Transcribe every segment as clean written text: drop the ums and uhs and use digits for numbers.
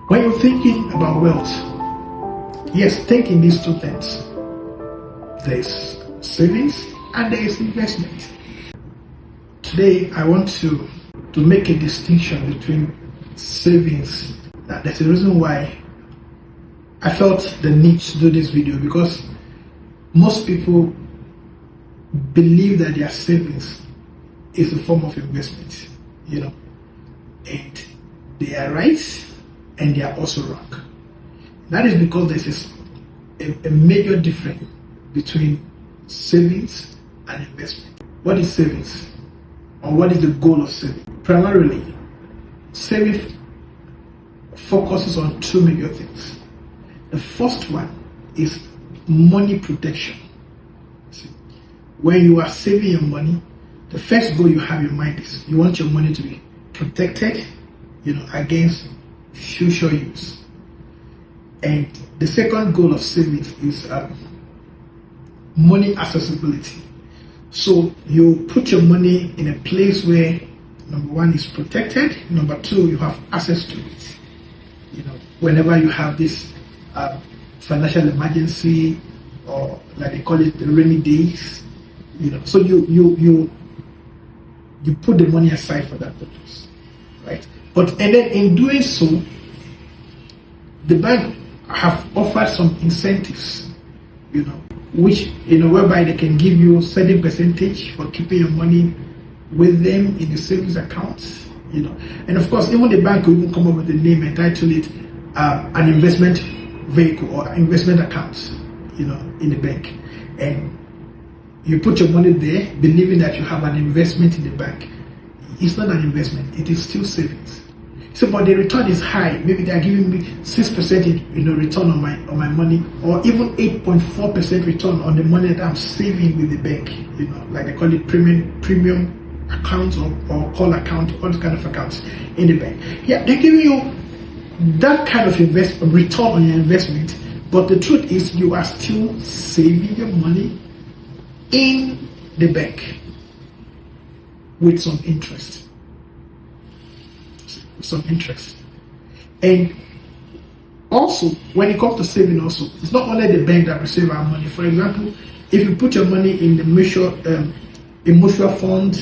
When you're thinking about wealth, yes, think in these two things. There's savings and there is investment. Today, I want to make a distinction between savings. Now, there's a reason why I felt the need to do this video, because most people believe that their savings is a form of investment, and they are right and they are also wrong. That is because there's a major difference between savings and investment. What is savings? Or what is the goal of saving? Primarily, saving focuses on two major things. The first one is money protection. See, when you are saving your money, the first goal you have in mind is you want your money to be protected, against future use. And the second goal of savings is money accessibility. So you put your money in a place where number one is protected, number two you have access to it. Whenever you have this financial emergency, or like they call it the rainy days, so you put the money aside for that purpose, right? And then in doing so, the bank have offered some incentives, which whereby they can give you a certain percentage for keeping your money with them in the savings account, and of course even the bank will even come up with a name and title it an investment vehicle or investment account, in the bank, and you put your money there believing that you have an investment in the bank. It's not an investment, it is still savings. So, but the return is high. Maybe they are giving me 6%, return on my money, or even 8.4% return on the money that I'm saving with the bank. Like they call it premium accounts or call account, all these kind of accounts in the bank. Yeah, they're giving you that kind of return on your investment. But the truth is, you are still saving your money in the bank with some interest. And also, when it comes to saving, also, it's not only the bank that will save our money. For example, if you put your money in the mutual fund,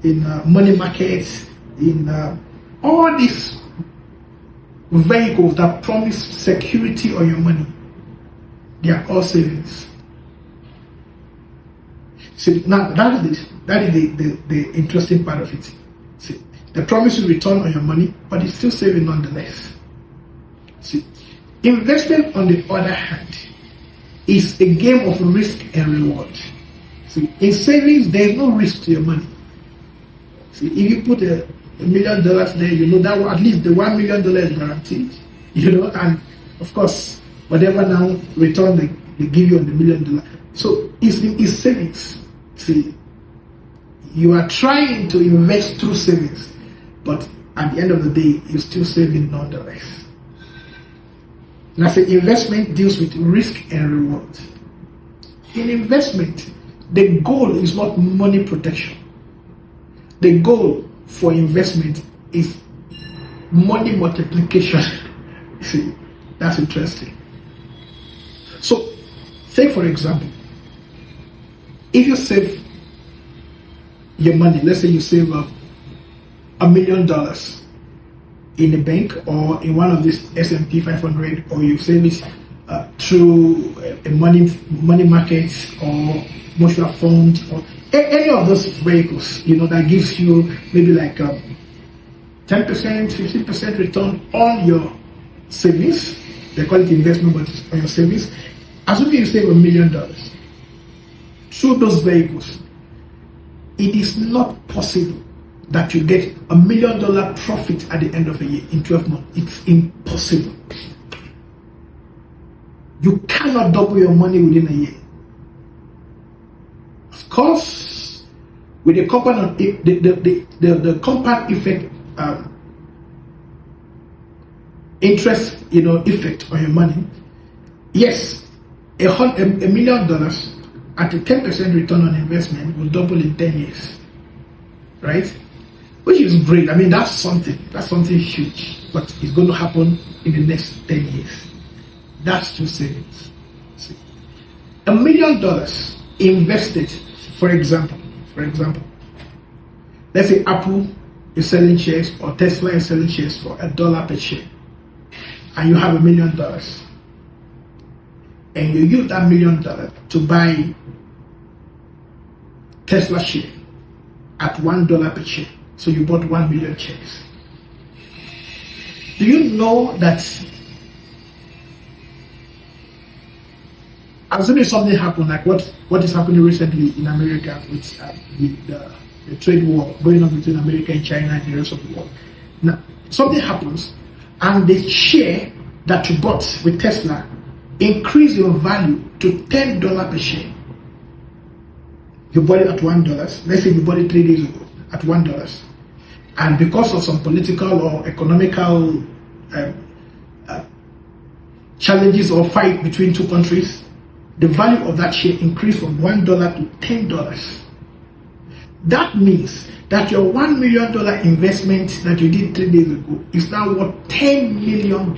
in money markets, in all these vehicles that promise security on your money, they are all savings. See, now that is the interesting part of it. See, they promise you return on your money, but it's still saving nonetheless. See, investment, on the other hand, is a game of risk and reward. See, in savings, there is no risk to your money. See, if you put $1 million there, that at least the $1 million is guaranteed. And of course, whatever now return they give you on the $1 million. So it's savings. See, you are trying to invest through savings, but at the end of the day, you're still saving nonetheless. Now, investment deals with risk and reward. In investment, the goal is not money protection. The goal for investment is money multiplication. See, that's interesting. So, say for example, if you save your money, let's say you save $1 million in a bank or in one of these S&P 500, or you save it through a money market or mutual fund, or any of those vehicles, that gives you maybe like 10%, 15% return on your savings. They call it investment, but it's on your savings. Assuming you save $1 million through those vehicles, it is not possible that you get $1 million profit at the end of a year in 12 months. It's impossible. You cannot double your money within a year. Of course, with the compound the compound effect, interest, effect on your money. Yes, $1 million at a 10% return on investment will double in 10 years, right? which is great. I mean, that's something huge, but it's going to happen in the next 10 years. That's two savings. See, $1 million invested, for example, let's say Apple is selling shares or Tesla is selling shares for $1 per share, and you have $1 million, and you use that $1 million to buy Tesla share at $1 per share. So you bought 1 million shares. Do you know that assuming something happened like what is happening recently in America with the trade war going on between America and China and the rest of the world? Now, something happens and the share that you bought with Tesla increase your value to $10 per share. You bought it at $1. Let's say you bought it 3 days ago at $1. And because of some political or economical challenges or fight between two countries, the value of that share increased from $1 to $10. That means that your $1 million investment that you did 3 days ago is now worth $10 million.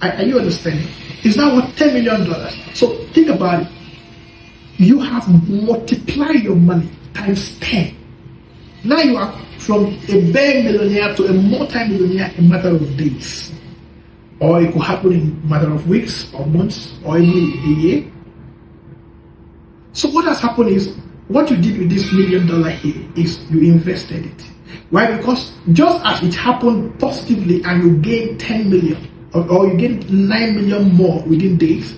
Are you understanding? It's now worth $10 million. So think about it. You have multiplied your money times 10. Now you are from a bare millionaire to a multi-millionaire in a matter of days. Or it could happen in a matter of weeks or months or even a year. So what has happened is, what you did with this $1 million here is you invested it. Why? Because just as it happened positively and you gained 10 million or you gained 9 million more within days,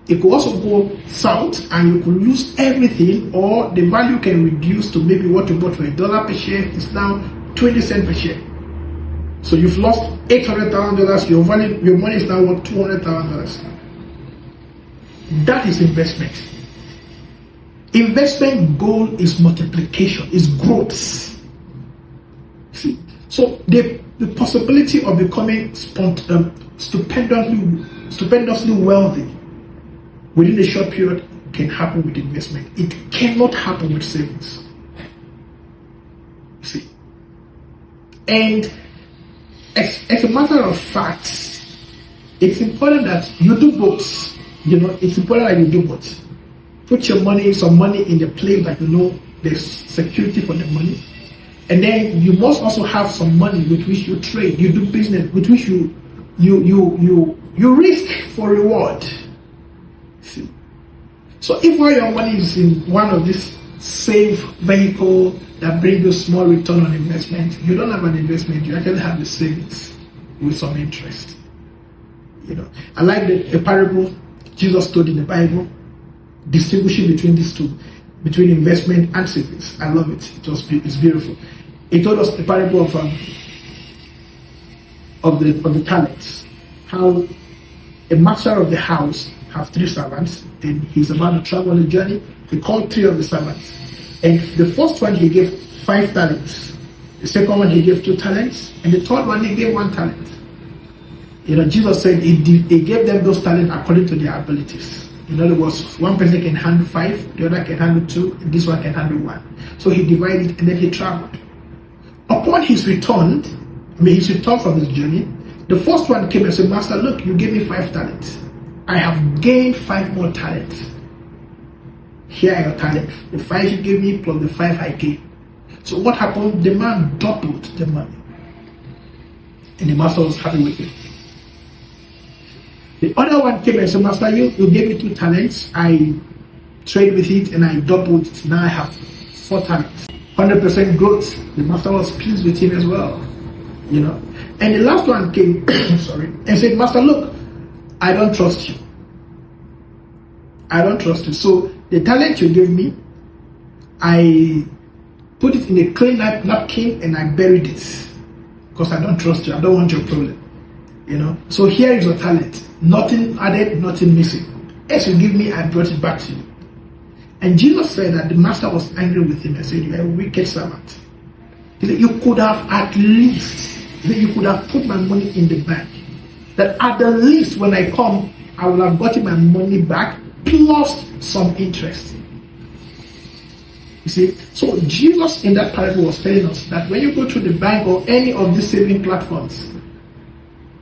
it could also go south and you could lose everything, or the value can reduce to maybe what you bought for $1 per share is now 20 cents per share. So you've lost $800,000. Your money is now worth $200,000. That is investment. Investment goal is multiplication, is growth. See, so the possibility of becoming stupendously wealthy within a short period can happen with investment. It cannot happen with savings. See, and as a matter of fact, it's important that you do both. It's important that you do both. Put some money in the place that you know there's security for the money, and then you must also have some money with which you trade, you do business, with which you risk for reward. See, so if all your money is in one of these safe vehicle that bring you small return on investment, you don't have an investment. You actually have the savings with some interest. I like the parable Jesus told in the Bible, distinguishing between these two, between investment and savings. I love it. It's beautiful. He told us the parable of the talents. How a master of the house have 3 servants, and he's about to travel on a journey. He called 3 of the servants, and the first one he gave 5 talents. The second one he gave 2 talents, and the third one he gave 1 talent. Jesus said he gave them those talents according to their abilities. In other words, one person can handle 5, the other can handle 2, and this one can handle 1. So he divided and then he traveled. Upon his return from his journey, the first one came and said, Master, look, you gave me 5 talents. I have gained 5 more talents. Here are your talents. The 5 you gave me plus the 5 I gave. So what happened? The man doubled the money. And the master was happy with it. The other one came and said, Master, you gave me 2 talents. I traded with it and I doubled it. Now I have 4 talents. 100% growth. The master was pleased with him as well. And the last one came and said, Master, look, I don't trust you. I don't trust you. So the talent you gave me, I put it in a clean napkin and I buried it. Because I don't trust you. I don't want your problem. So here is your talent. Nothing added, nothing missing. As you give me, I brought it back to you. And Jesus said that the master was angry with him and said, you are a wicked servant. He said, you could have at least, you could have put my money in the bank. That at the least when I come, I will have gotten my money back plus some interest. You see, so Jesus in that parable was telling us that when you go to the bank or any of these saving platforms,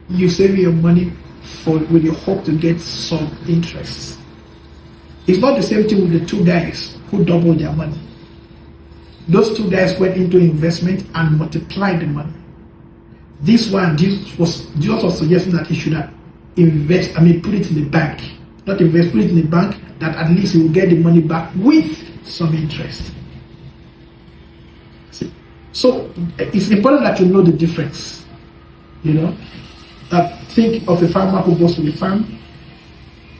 you save your money with the hope to get some interest. It's not the same thing with the two guys who doubled their money. Those two guys went into investment and multiplied the money. This one, Jesus was suggesting that he should have put it in the bank. Not invest, put it in the bank, that at least he will get the money back with some interest. See? So it's important that you know the difference. Think of a farmer who goes to the farm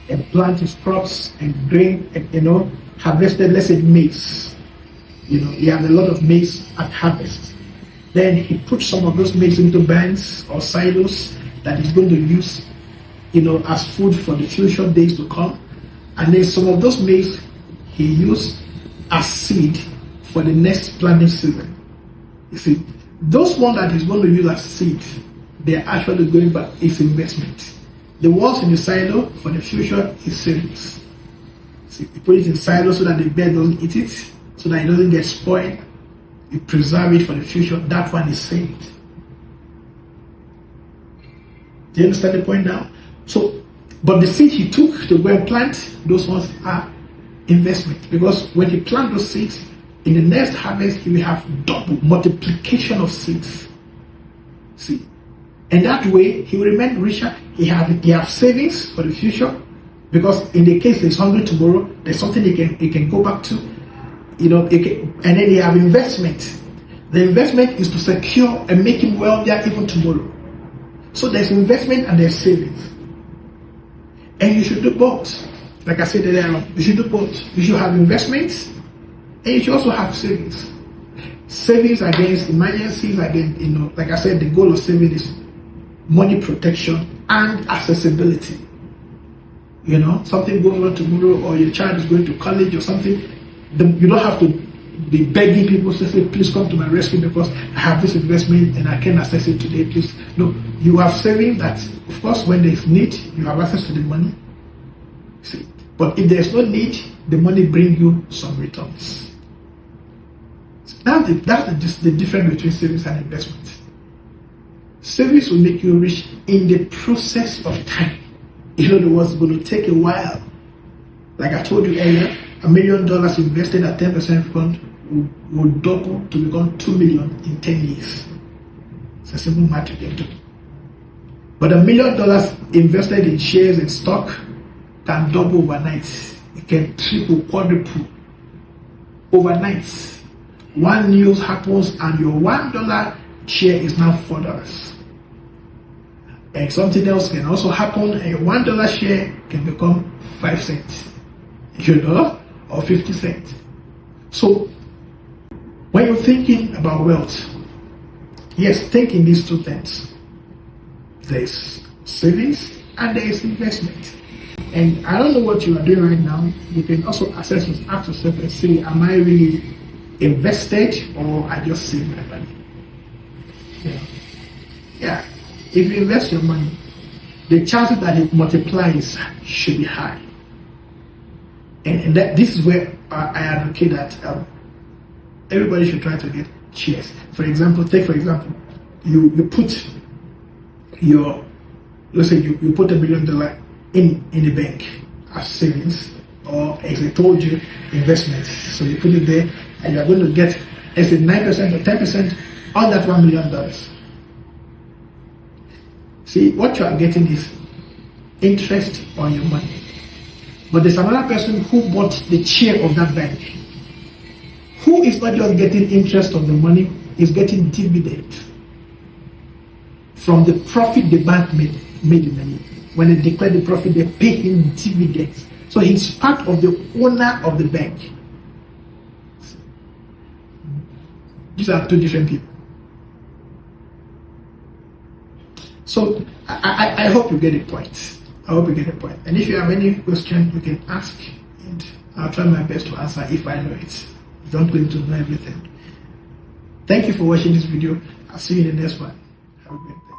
and plant his crops and grain, and harvested, let's say maize. He has a lot of maize at harvest. Then he puts some of those maize into barns or silos that he's going to use, as food for the future days to come. And then some of those maize he used as seed for the next planting season. You see, those ones that he's going to use as seed, they're actually going back, it's investment. The ones in the silo for the future is savings. See, you put it in silo so that the bird doesn't eat it, so that it doesn't get spoiled. You preserve it for the future. That one is saved. Do you understand the point now? So, but the seed he took to go and plant, those ones are investment. Because when he plant those seeds, in the next harvest, he will have double multiplication of seeds. See? And that way, he will remain richer. He have savings for the future. Because in the case he's hungry tomorrow, there's something he can go back to. And then he have investment. The investment is to secure and make him wealthier even tomorrow. So there's investment and there's savings. And you should do both. Like I said earlier, you should do both. You should have investments and you should also have savings. Savings against emergencies, against, like I said, the goal of saving is money protection and accessibility. Something goes on tomorrow, or your child is going to college or something, you don't have to be begging people to say, please come to my rescue because I have this investment and I can access it today, please. No, you have saving that, of course, when there's need, you have access to the money. See, but if there's no need, the money brings you some returns. That's the difference between savings and investment. Savings will make you rich in the process of time. In other words, it's going to take a while. Like I told you earlier, $1 million invested at 10% return will double to become 2 million in 10 years. It's a simple matter to do. But $1 million invested in shares and stock can double overnight. It can triple, quadruple overnight. One news happens and your $1 share is now $4. And something else can also happen and your $1 share can become 5 cents. Or 50 cents. So, when you're thinking about wealth, yes, think in these two things. There's savings and there is investment. And I don't know what you are doing right now. You can also ask yourself and say, am I really invested or I just save my money? Yeah. If you invest your money, the chances that it multiplies should be high. And this is where I advocate that everybody should try to get shares. For example, you put let's say you put $1 million in the bank as savings, or as I told you, investments. So you put it there and you're going to get, let's say 9% or 10% on that $1 million. See, what you are getting is interest on your money. But there's another person who bought the share of that bank, who is not just getting interest on the money, is getting dividend from the profit the bank made the money. When they declare the profit, they pay him dividends. So he's part of the owner of the bank. These are two different people. So I hope you get the point. And if you have any question, you can ask, and I'll try my best to answer if I know it. Don't claim to know everything. Thank you for watching this video. I'll see you in the next one. Have a great day.